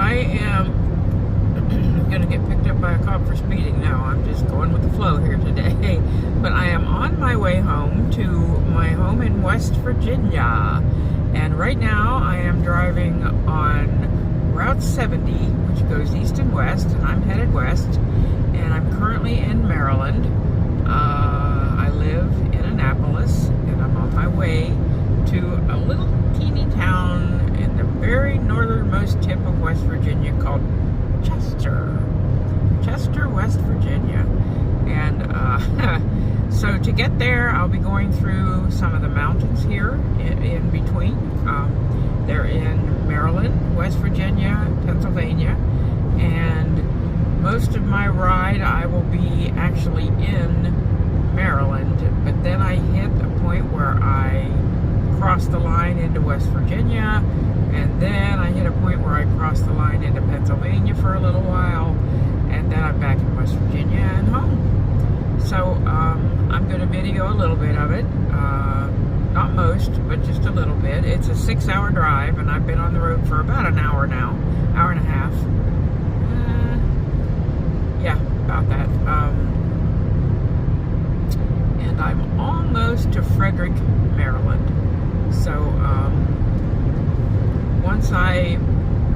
I am going to get picked up by a cop for speeding now. I'm just going with the flow here today. But I am on my way home to my home in West Virginia. And right now I am driving on Route 70, which goes east and west, and I'm headed west. And I'm currently in Maryland. I live in Annapolis, and I'm on my way to a little teeny town in the very northernmost tip of West Virginia called Chester, West Virginia. And so to get there, I'll be going through some of the mountains here in between. They're in Maryland, West Virginia, Pennsylvania, and most of my ride I will be actually in Maryland, but then I hit a point where I cross the line into West Virginia, and then I hit a point where I cross the line into Pennsylvania for a little while, and then I'm back in West Virginia and home. So I'm going to video a little bit of it, not most, but just a little bit. It's a 6-hour drive, and I've been on the road for about an hour now, hour and a half. Yeah, about that. And I'm almost to Frederick, Maryland. So once I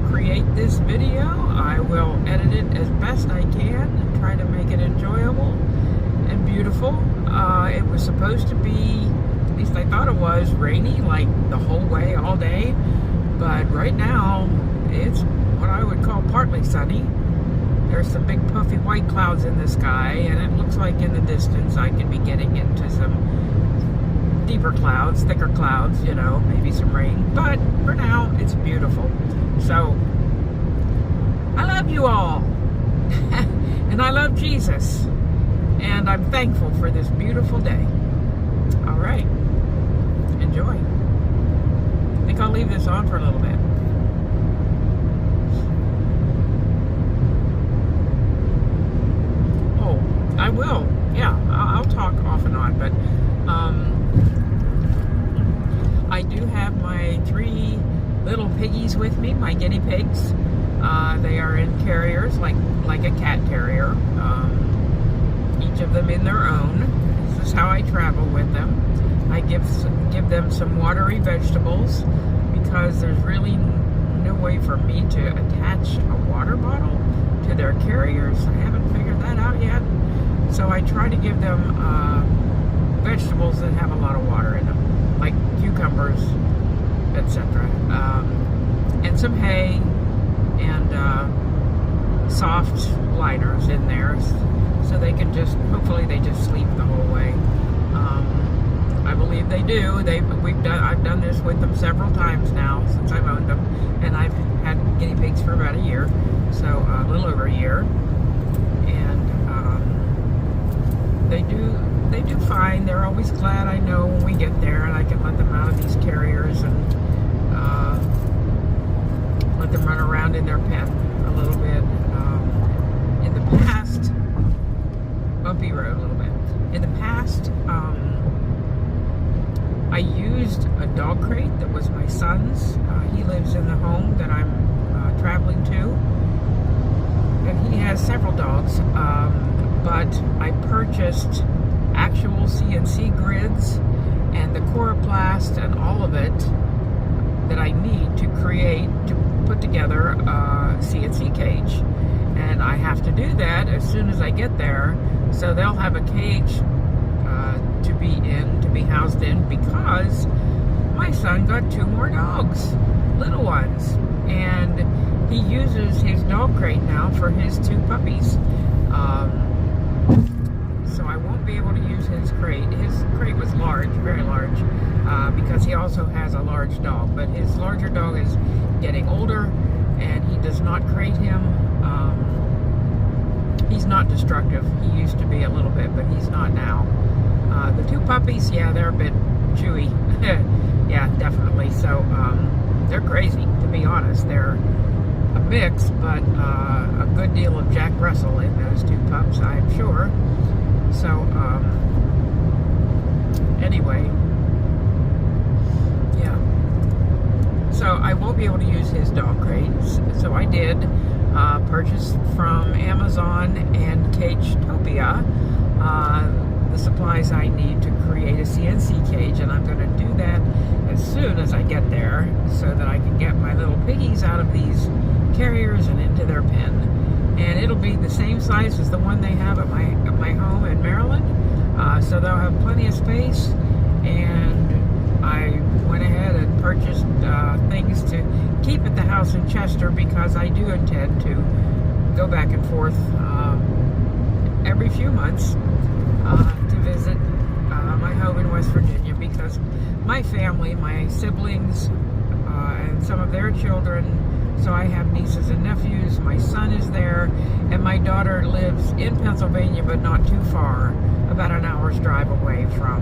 create this video, I will edit it as best I can and try to make it enjoyable and beautiful. It was supposed to be, at least I thought it was, rainy like the whole way, all day. But right now, it's what I would call partly sunny. There's some big puffy white clouds in the sky, and it looks like in the distance I could be getting into some deeper clouds, thicker clouds, you know, maybe some rain. But for now, it's beautiful. So, I love you all. And I love Jesus. And I'm thankful for this beautiful day. All right. Enjoy. I think I'll leave this on for a little bit. I will, yeah, I'll talk off and on, but I do have my 3 little piggies with me, my guinea pigs. They are in carriers, like a cat terrier, each of them in their own. This is how I travel with them. I give them some watery vegetables because there's really no way for me to attach a water bottle to their carriers. I haven't figured that out yet. So I try to give them vegetables that have a lot of water in them, like cucumbers, etc. And some hay and soft liners in there, so they can hopefully they just sleep the whole way. I believe they do. I've done this with them several times now since I've owned them, and I've had guinea pigs for about a year, so a little over a year. They do fine. They're always glad, I know, when we get there and I can let them out of these carriers and let them run around in their pen a little bit. In the past, bumpy road a little bit. In the past, I used a dog crate that was my son's. He lives in the home that I'm traveling to, and he has several dogs. But I purchased actual CNC grids and the coroplast and all of it that I need to put together a CNC cage. And I have to do that as soon as I get there, so they'll have a cage to be housed in, because my son got 2 more dogs, little ones, and he uses his dog crate now for his 2 puppies. So I won't be able to use his crate. His crate was large, very large, because he also has a large dog. But his larger dog is getting older, and he does not crate him. He's not destructive. He used to be a little bit, but he's not now. The 2 puppies, yeah, they're a bit chewy. Yeah, definitely. So they're crazy, to be honest. They're a mix, but a good deal of Jack Russell in those 2 pups, I'm sure. So, anyway, yeah. So, So I won't be able to use his dog crates. So I did purchase from Amazon and Cagetopia the supplies I need to create a CNC cage, and I'm going to do that as soon as I get there so that I can get my little piggies out of these carriers and into their pen. And it'll be the same size as the one they have at my home in Maryland, so they'll have plenty of space. And I went ahead and purchased things to keep at the house in Chester, because I do intend to go back and forth every few months to visit my home in West Virginia, because my family, my siblings, and some of their children, so I have nieces and nephews, my son is there, and my daughter lives in Pennsylvania, but not too far, about an hour's drive away from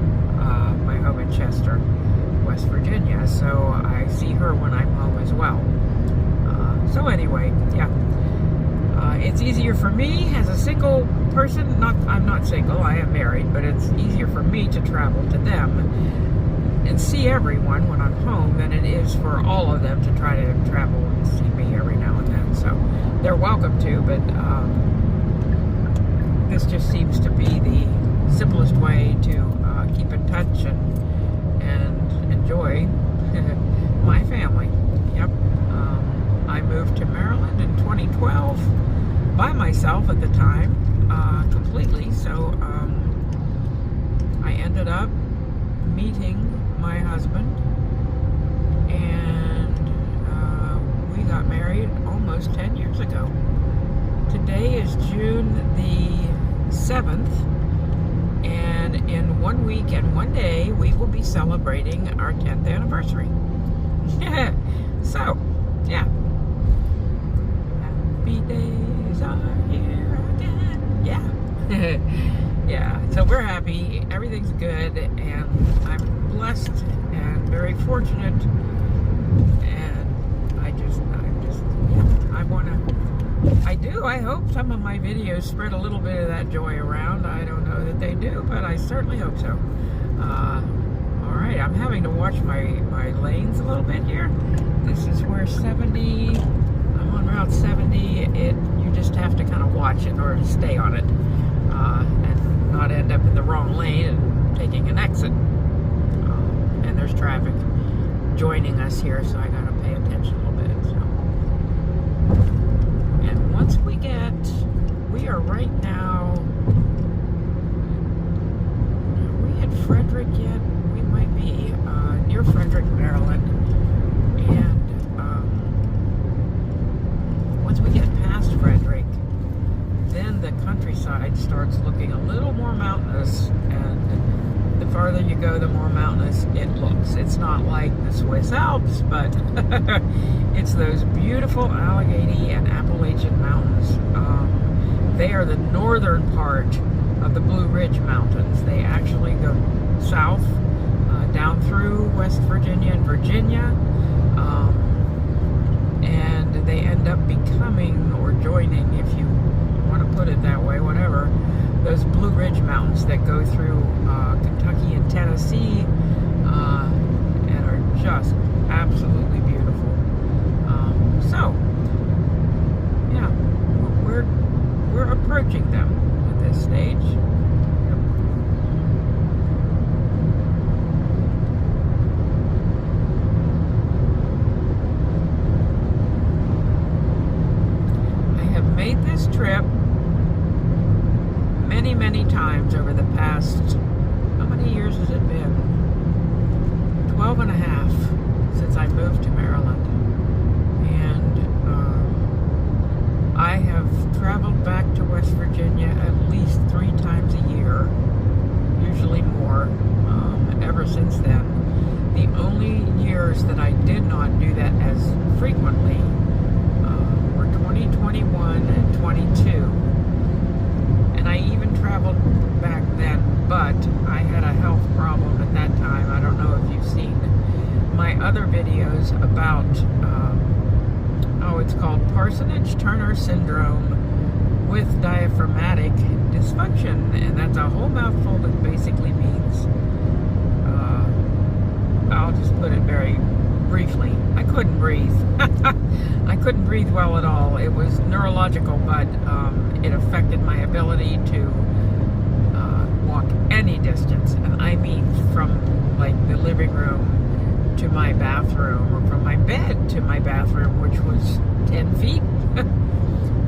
my home in Chester, West Virginia, so I see her when I'm home as well. So anyway, yeah, it's easier for me as a single person, I'm not single, I am married, but it's easier for me to travel to them and see everyone when I'm home than it is for all of them to try to travel and see me every now and then. So they're welcome to, but this just seems to be the simplest way to keep in touch and enjoy my family. Yep. I moved to Maryland in 2012 by myself at the time, completely. So I ended up meeting my husband, and we got married almost 10 years ago. Today is June the 7th, and in 1 week and 1 day we will be celebrating our 10th anniversary. So, yeah. Happy days are here again. Yeah. Yeah, so we're happy, everything's good, and I'm blessed and very fortunate, and I hope some of my videos spread a little bit of that joy around. I don't know that they do, but I certainly hope so. Alright, I'm having to watch my lanes a little bit here. This is where 70, I'm on Route 70, you just have to kind of watch it or stay on it, and not end up in the wrong lane and taking an exit. And there's traffic joining us here, so I gotta pay attention a little bit. So, and once we are right now, are we at Frederick yet? We might be near Frederick, Maryland. And once we get past Frederick, then the countryside starts looking a little more mountainous, and the farther you go, the more mountainous it looks. It's not like the Swiss Alps, but it's those beautiful Allegheny and Appalachian Mountains. They are the northern part of the Blue Ridge Mountains. They actually go south, down through West Virginia and Virginia, and they end up becoming, or joining, if you want to put it that way, whatever, those Blue Ridge Mountains that go through Kentucky and Tennessee, and are just absolutely beautiful. So, yeah, we're approaching them at this stage. I have made this trip many times over the past, how many years has it been? 12 and a half since I moved to Maryland. And I have traveled back to West Virginia at least 3 times a year, usually more, ever since then. The only years that I did not do that as frequently were 2021 and 22. And I even traveled back then, but I had a health problem at that time. I don't know if you've seen my other videos about, it's called Parsonage-Turner Syndrome with diaphragmatic dysfunction, and that's a whole mouthful that basically means, I'll just put it very briefly, I couldn't breathe. I couldn't breathe well at all. It was neurological, but it affected my ability to walk any distance. And I mean from like the living room to my bathroom, or from my bed to my bathroom, which was 10 feet,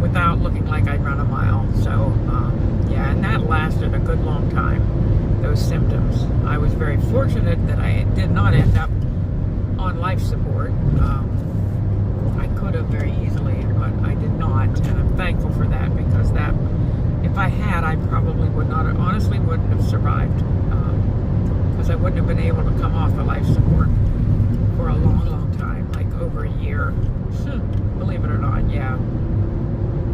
without looking like I'd run a mile. So, yeah, and that lasted a good long time, those symptoms. I was very fortunate that I did not end up on life support. I could have very easily, but I did not, and I'm thankful for that, because that, if I had, I probably would not, honestly wouldn't have survived, because I wouldn't have been able to come off the life support for a long, long time, like over a year. Believe it or not, yeah.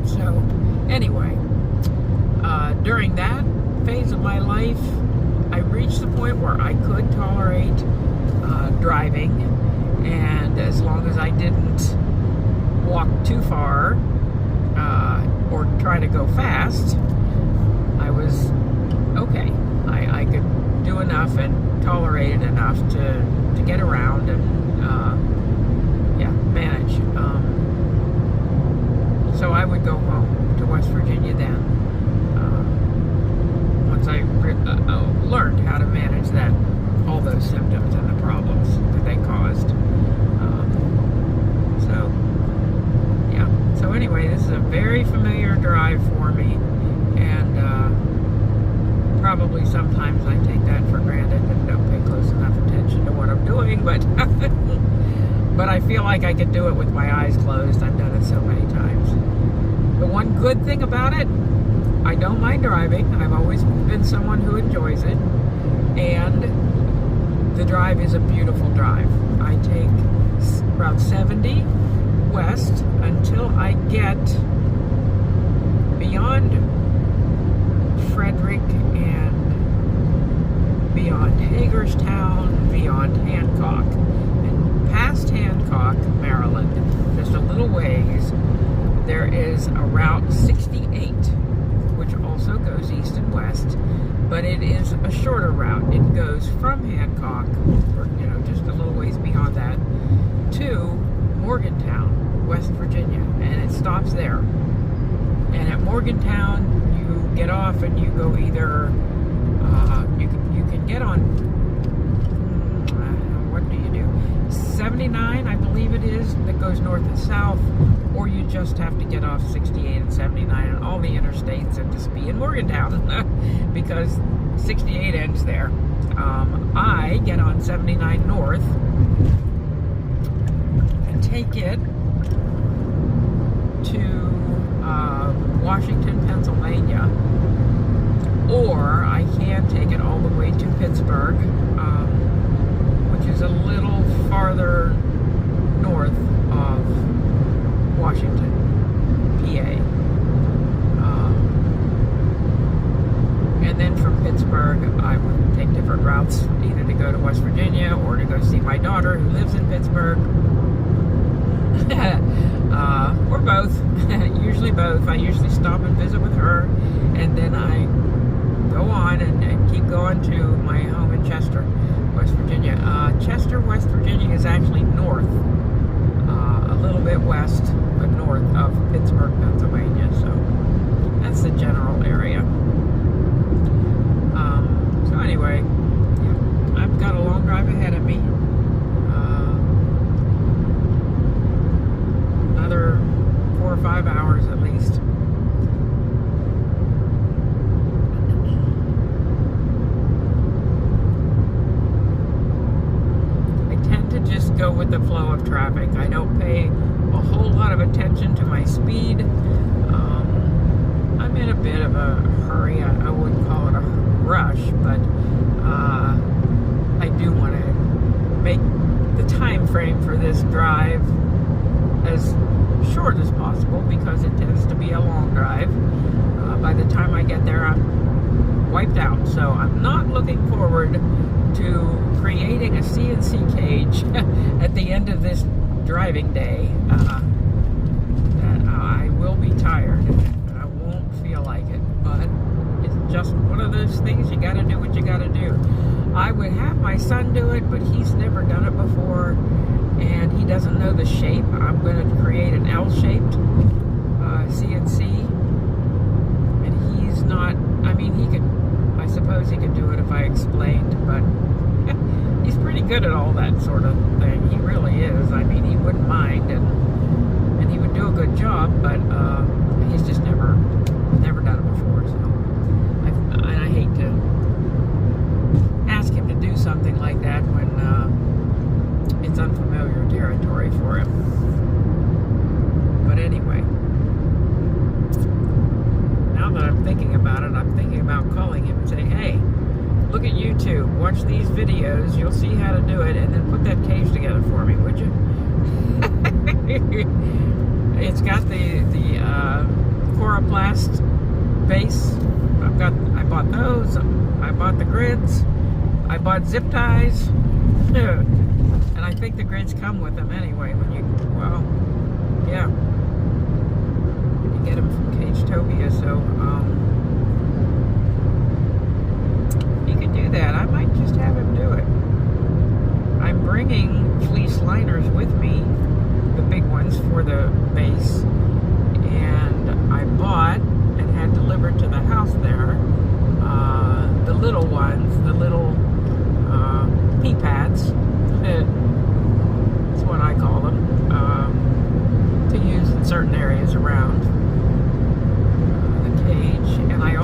So, anyway, during that phase of my life, I reached the point where I could tolerate driving, and as long as I didn't walk too far or try to go fast, I was okay. I could do enough and tolerate it enough to get around and yeah, manage. So I would go home to West Virginia then, once I learned how to manage that, all those symptoms and the problems that they caused. So, yeah. So anyway, this is a very familiar drive for me, and probably sometimes I take that for granted and don't pay close enough attention to what I'm doing, but but I feel like I could do it with my eyes closed. I've done it so many times. The one good thing about it, I don't mind driving. I've always been someone who enjoys it, and the drive is a beautiful drive. I take Route 70 west until I get beyond Frederick and beyond Hagerstown, beyond Hancock, and past Hancock, Maryland, just a little ways, there is a Route 68, which also goes east and west, but it is a shorter route. It goes from Hancock, or, you know, just a little ways beyond that, to Morgantown, West Virginia, and it stops there. And at Morgantown, you get off and you go either, you can get on, what do you do? 79, I believe it is, that goes north and south, or you just have to get off 68 and 79 and all the interstates and just be in Morgantown, because 68 ends there. I get on 79 north and take it to Washington, Pennsylvania, or I can take it all the way to Pittsburgh, which is a little farther north of Washington, PA. And then from Pittsburgh, I would take different routes, either to go to West Virginia or to go see my daughter who lives in Pittsburgh. Or both. Usually both. I usually stop and visit with her, and then I go on and keep going to my home in Chester, West Virginia. Chester, West Virginia is actually north, a little bit west, but north of Pittsburgh, Pennsylvania. So that's the general area. So anyway, yeah, I've got a long drive ahead of me. Another 4 or 5 hours at least. I tend to just go with the flow of traffic. I don't pay a whole lot of attention to my speed. I'm in a bit of a hurry. I wouldn't call it a rush, but I do want to make the time frame for this drive as short as possible, because it tends to be a long drive. By the time I get there, I'm wiped out. So I'm not looking forward to creating a CNC cage at the end of this driving day. That I will be tired and I won't feel like it, but it's just one of those things. You got to do what you got to do. I would have my son do it, but he's never done it before, and he doesn't doesn't know the shape, I'm going to create an L-shaped CNC. And he's not, I mean, he could, I suppose he could do it if I explained, but he's pretty good at all that sort of thing. He really is. I mean, he wouldn't mind, and he would do a good job, but he's just never done it before, so I hate to ask him to do something like that when it's unfamiliar territory for him. But anyway, now that I'm thinking about it, I'm thinking about calling him and saying, hey, look at YouTube, watch these videos, you'll see how to do it, and then put that cage together for me, would you? It's got the Coroplast base. I bought those. I bought the grids. I bought zip ties. And I think the grids come with them anyway when you, well, yeah. You get them from Cagetopia, so he could do that. I might just have him do it. I'm bringing fleece liners with me, the big ones for the base, and I bought and had delivered to the house there the little ones, the little pea pads, that's what I call them, to use in certain areas around the cage. And I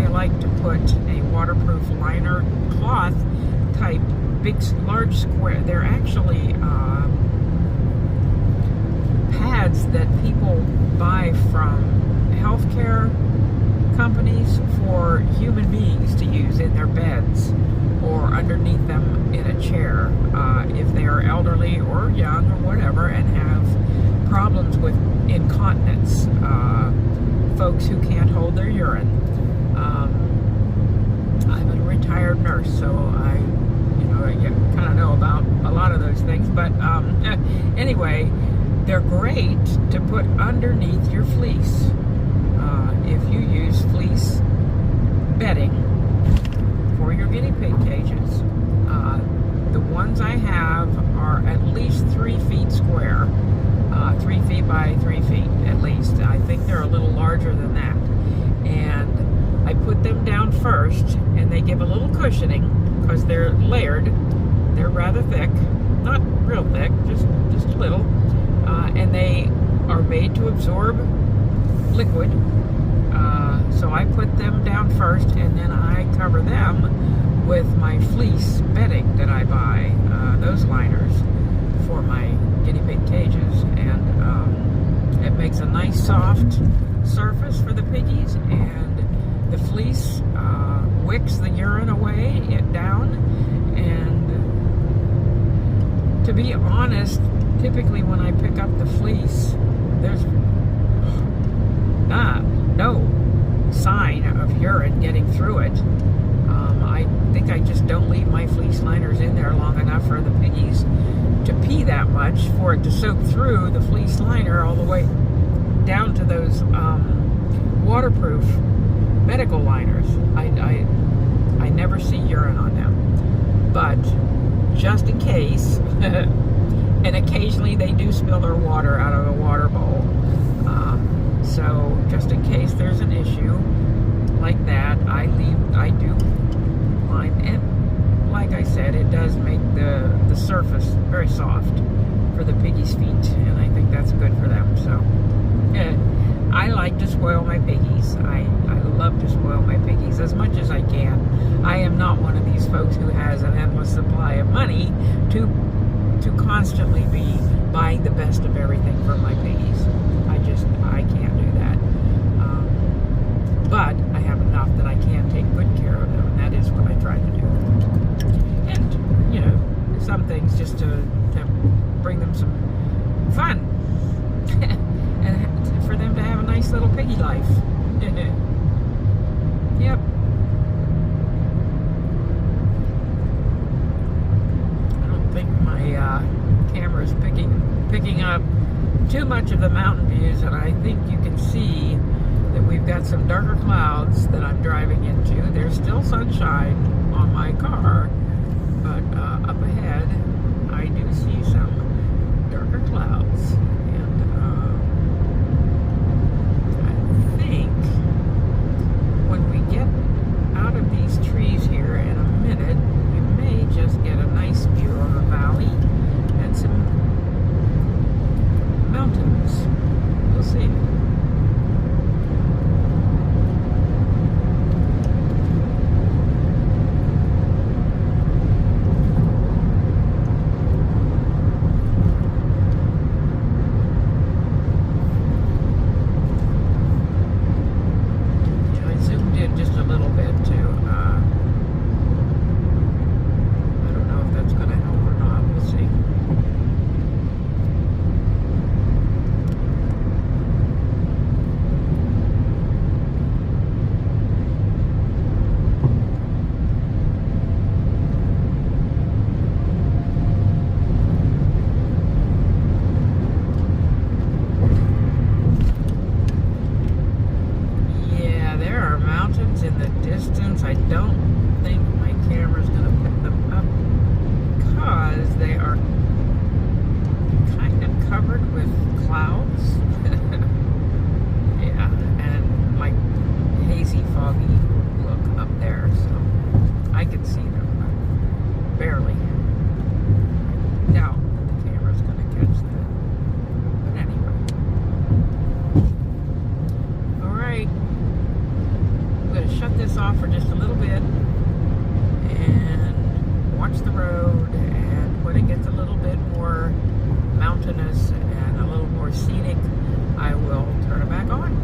like to put a waterproof liner cloth type large square. They're actually pads that people buy from healthcare companies for human beings to use in their beds or underneath them in a chair if they are elderly or young or whatever and have problems with incontinence, folks who can't hold their urine. I'm a retired nurse, so I kind of know about a lot of those things, but anyway, they're great to put underneath your fleece if you use fleece bedding for your guinea pig cages. The ones I have are at least 3 feet square, 3 feet by 3 feet at least. I think they're a little larger than that, and I put them down first, and they give a little cushioning because they're layered. They're rather thick, not real thick, just a little, and they are made to absorb liquid. So I put them down first, and then I cover them with my fleece bedding that I buy, those liners for my guinea pig cages, and it makes a nice soft surface for the piggies, and the fleece wicks the urine away down. And to be honest, typically when I pick up the fleece, there's no sign of urine getting through it. I think I just don't leave my fleece liners in there long enough for the piggies to pee that much for it to soak through the fleece liner all the way down to those waterproof medical liners. I never see urine on them, but just in case, and occasionally they do spill their water out of a water bowl. So just in case there's an issue like that, I do lime, and like I said, it does make the surface very soft for the piggies' feet, and I think that's good for them. So I like to spoil my piggies. I love to spoil my piggies as much as I can. I am not one of these folks who has an endless supply of money to constantly be buying the best of everything for my piggies. I can't do that. But I have enough that I can take good care of them, and that is what I try to do. And, some things just to bring them some fun. And for them to have a nice little piggy life. Yep. I don't think my camera's picking up too much of the mountain views, and I think you can see that we've got some darker clouds that I'm driving into. There's still sunshine on my car, but up ahead I do see some dark more scenic, I will turn it back on.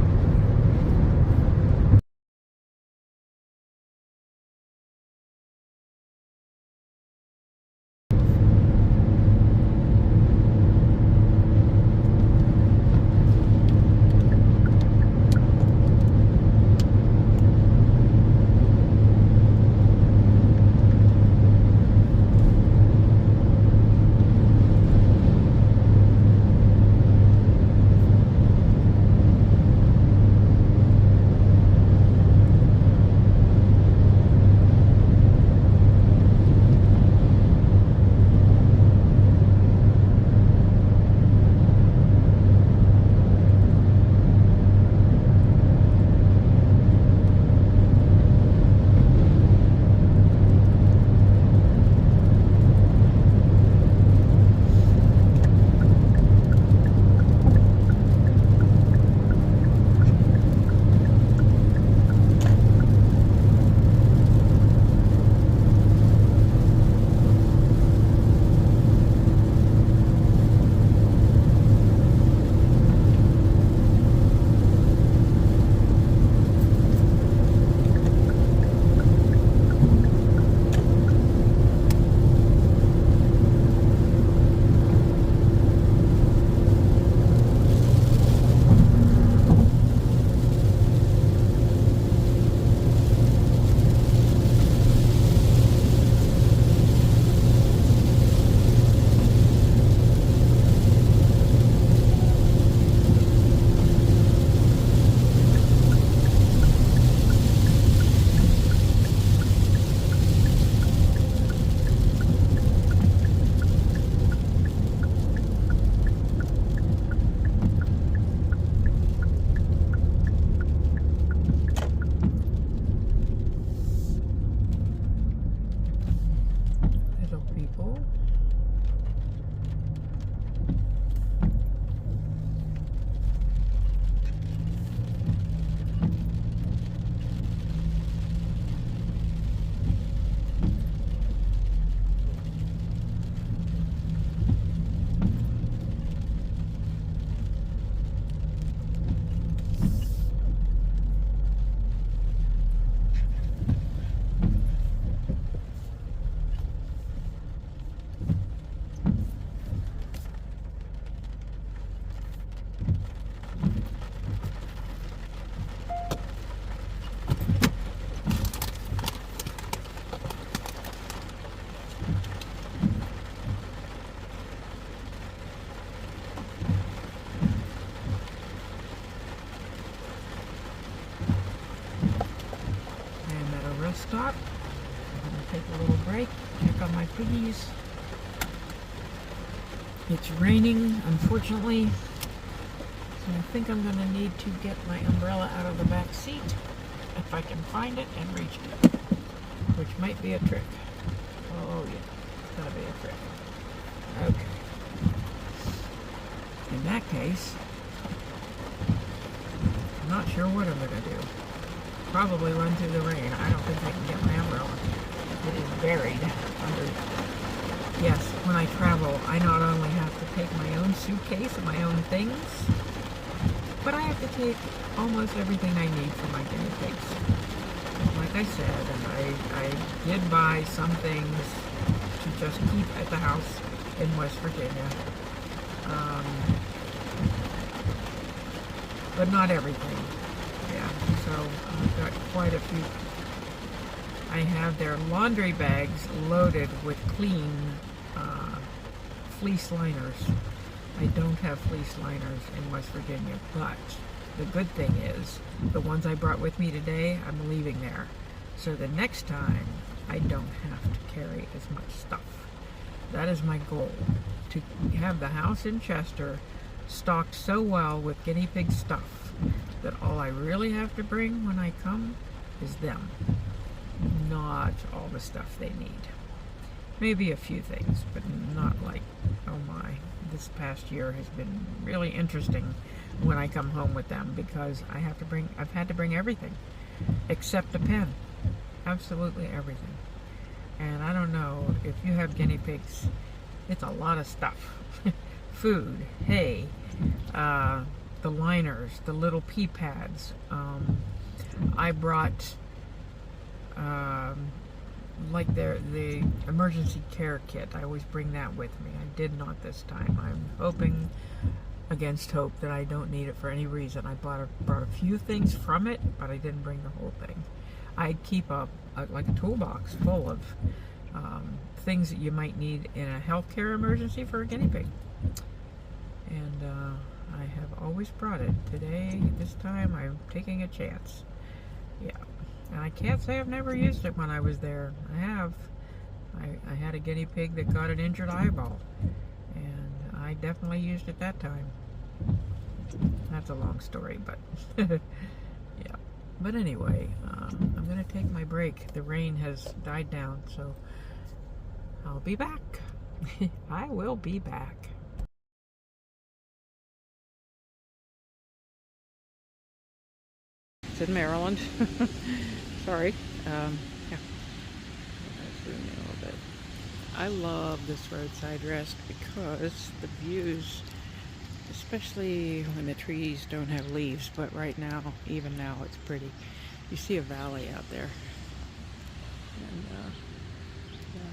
People. Stop. I'm going to take a little break, check on my piggies. It's raining, unfortunately, so I think I'm going to need to get my umbrella out of the back seat, if I can find it and reach it, which might be a trick. Oh yeah, it's going to be a trick. Okay. In that case, I'm not sure what I'm going to do. Probably run through the rain. I don't think I can get my umbrella. It is buried under. Yes, when I travel, I not only have to take my own suitcase and my own things, but I have to take almost everything I need for my guinea pigs. Like I said, and I did buy some things to just keep at the house in West Virginia. But not everything. Yeah, so I've got quite a few. I have their laundry bags loaded with clean fleece liners. I don't have fleece liners in West Virginia, but the good thing is the ones I brought with me today, I'm leaving there. So the next time I don't have to carry as much stuff. That is my goal, to have the house in Chester stocked so well with guinea pig stuff that all I really have to bring when I come is them, not all the stuff they need. Maybe a few things, but not like, oh my, this past year has been really interesting when I come home with them, because I've had to bring everything except a pen, absolutely everything. And I don't know if you have guinea pigs, it's a lot of stuff. Food, hay, the liners, the little pee pads. I brought like the emergency care kit. I always bring that with me. I did not this time. I'm hoping against hope that I don't need it for any reason. I brought a few things from it, but I didn't bring the whole thing. I keep like a toolbox full of things that you might need in a healthcare emergency for a guinea pig. And I have always brought it. Today, this time, I'm taking a chance. Yeah. And I can't say I've never used it when I was there. I have. I had a guinea pig that got an injured eyeball. And I definitely used it that time. That's a long story, but yeah. But anyway, I'm going to take my break. The rain has died down, so I'll be back. I will be back. It's in Maryland. Sorry. Yeah. Zoom in a little bit. I love this roadside rest because the views, especially when the trees don't have leaves, but right now, even now, it's pretty. You see a valley out there. And yeah,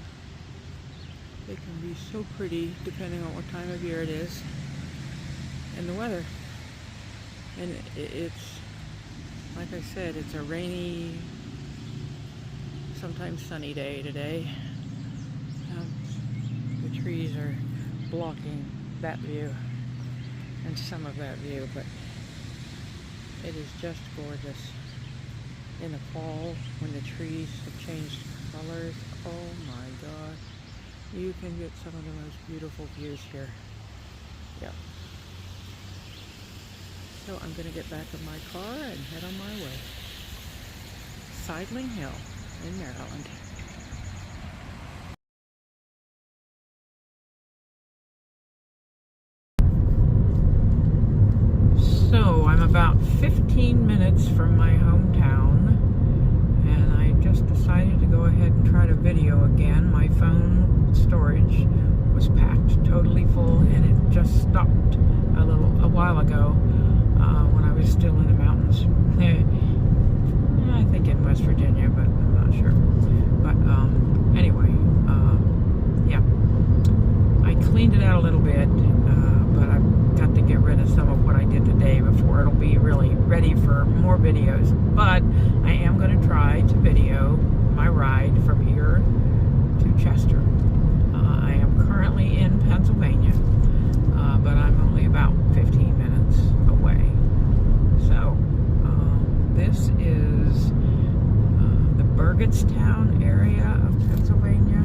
they can be so pretty depending on what time of year it is and the weather. And it's, like I said, it's a rainy, sometimes sunny day today. The trees are blocking that view and some of that view, but it is just gorgeous. In the fall, when the trees have changed colors, oh my god, you can get some of the most beautiful views here. Yeah. So I'm going to get back in my car and head on my way. Sidling Hill in Maryland. So I'm about 15 minutes from my hometown, and I just decided to go ahead and try to video again. My phone storage was packed totally full, and it just stopped a while ago. When I was still in the mountains. I think in West Virginia, but I'm not sure. But anyway, yeah. I cleaned it out a little bit, but I've got to get rid of some of what I did today before it'll be really ready for more videos. But I am going to try to video my ride from here to Chester. I am currently in Pennsylvania, but I'm only about 15 minutes away. So, this is the Burgettstown area of Pennsylvania.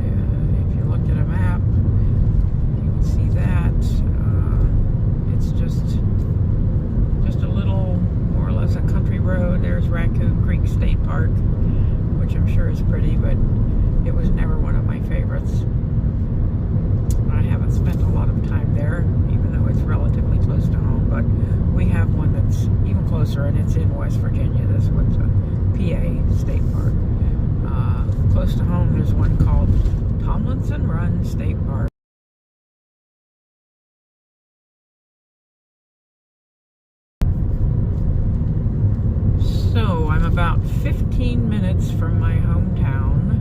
If you looked at a map, you would see that. It's just a little, more or less a country road. There's Raccoon Creek State Park, which I'm sure is pretty, but it was never one of my favorites. I haven't spent a lot of time there, even though it's relatively close to home, but we have one that's even closer, and it's in West Virginia. This one's a PA State Park. Close to home, there's one called Tomlinson Run State Park. So I'm about 15 minutes from my hometown,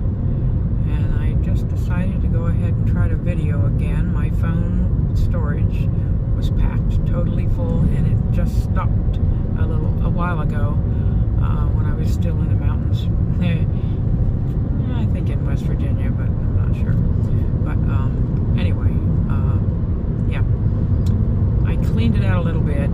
and I just decided to go ahead and try to video again. My phone storage was packed totally full, and it just stopped a while ago when I was still in the mountains. I think in West Virginia, but I'm not sure. But anyway, yeah. I cleaned it out a little bit,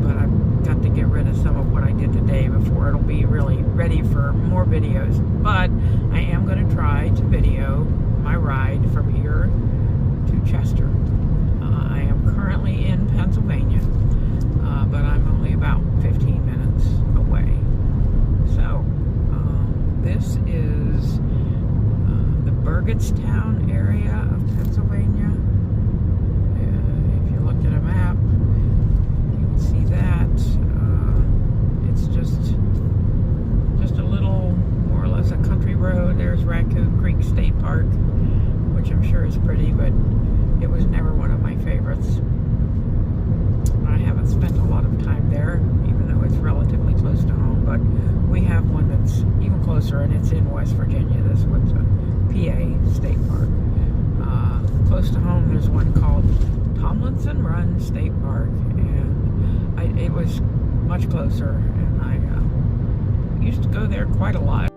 but I've got to get rid of some of what I did today before it'll be really ready for more videos. But I am going to try to video my ride from here to Chester. I am currently in Pennsylvania, but I'm only about 15 minutes away. So, this is the Burgettstown area of Pennsylvania. If you looked at a map, you would see that. It's just a little, more or less a country road. There's Raccoon Creek State Park, which I'm sure is pretty, but closer, and it's in West Virginia. This one's a PA state park. Close to home, there's one called Tomlinson Run State Park, and it was much closer, and I used to go there quite a lot.